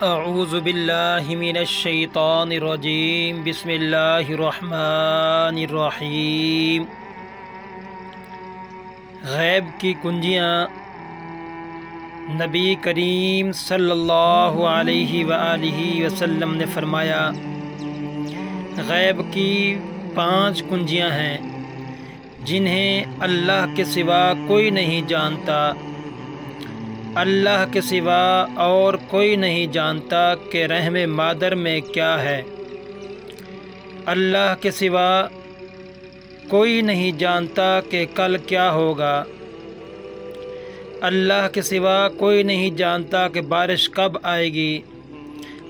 اعوذ باللہ من الشیطان الرجیم بسم اللہ الرحمن الرحیم۔ غیب کی کنجیاں نبی کریم صلی اللہ علیہ وآلہ وسلم نے فرمایا، غیب کی 5 کنجیاں ہیں جنہیں اللہ کے سوا کوئی نہیں جانتا، اللہ کے سوا اور کوئی نہیں جانتا کہ رحم مادر میں کیا ہے، اللہ کے سوا کوئی نہیں جانتا کہ کل کیا ہوگا، اللہ کے سوا کوئی نہیں جانتا کہ بارش کب آئے گی،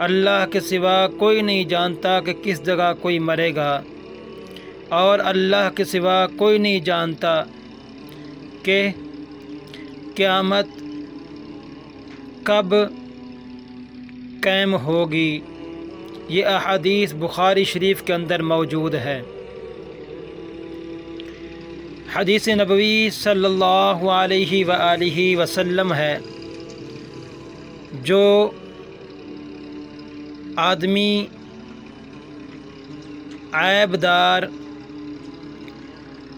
اللہ کے سوا کوئی نہیں جانتا کہ کس جگہ کوئی مرے گا، اور اللہ کے سوا کوئی نہیں جانتا کہ قیامت کب قائم ہوگی۔ یہ احادیث بخاری شریف کے اندر موجود ہے۔ حدیث نبوی صلی اللہ علیہ وآلہ وسلم ہے، جو آدمی عیب دار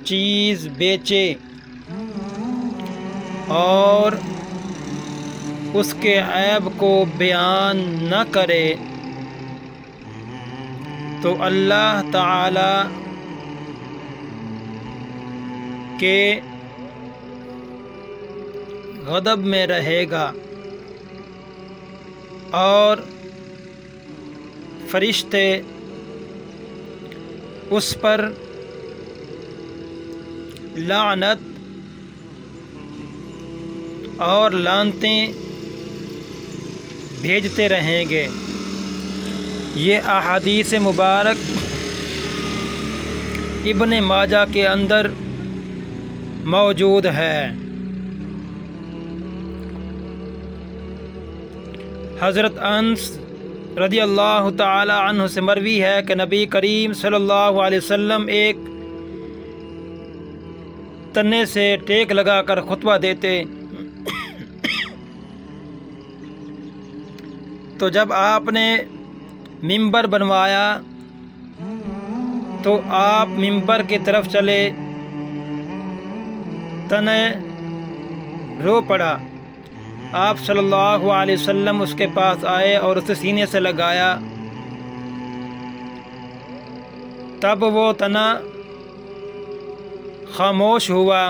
چیز بیچے اور اس کے عیب کو بیان نہ کرے تو اللہ تعالی کے غضب میں رہے گا، اور فرشتے اس پر لعنت اور لعنتیں بھیجتے رہیں گے۔ یہ احادیث مبارک ابن ماجہ کے اندر موجود ہے۔ حضرت انس رضی اللہ تعالی عنہ سے مروی ہے کہ نبی کریم صلی اللہ علیہ وسلم ایک تنے سے ٹیک لگا کر خطبہ دیتے، تو جب آپ نے ممبر بنوایا تو آپ ممبر کی طرف چلے، تنے رو پڑا، آپ صلی اللہ علیہ وسلم اس کے پاس آئے اور اسے سینے سے لگایا، تب وہ تنا خاموش ہوا۔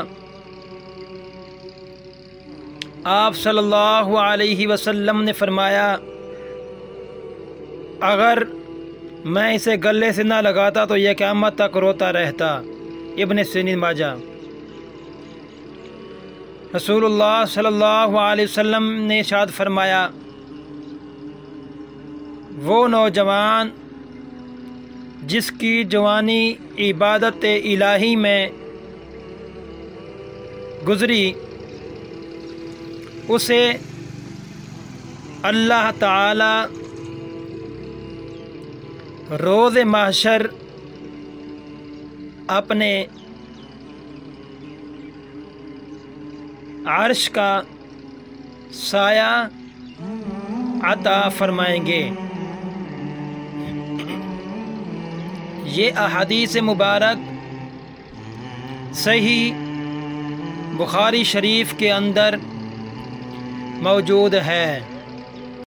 آپ صلی اللہ علیہ وسلم نے فرمایا، اگر میں اسے گلے سے نہ لگاتا تو یہ قیامت تک روتا رہتا۔ ابن سنن ماجہ۔ رسول اللہ صلی اللہ علیہ وسلم نے ارشاد فرمایا، وہ نوجوان جس کی جوانی عبادت الہی میں گزری، اسے اللہ تعالی روز محشر اپنے عرش کا سایہ عطا فرمائیں گے۔ یہ احادیث مبارک صحیح بخاری شریف کے اندر موجود ہے۔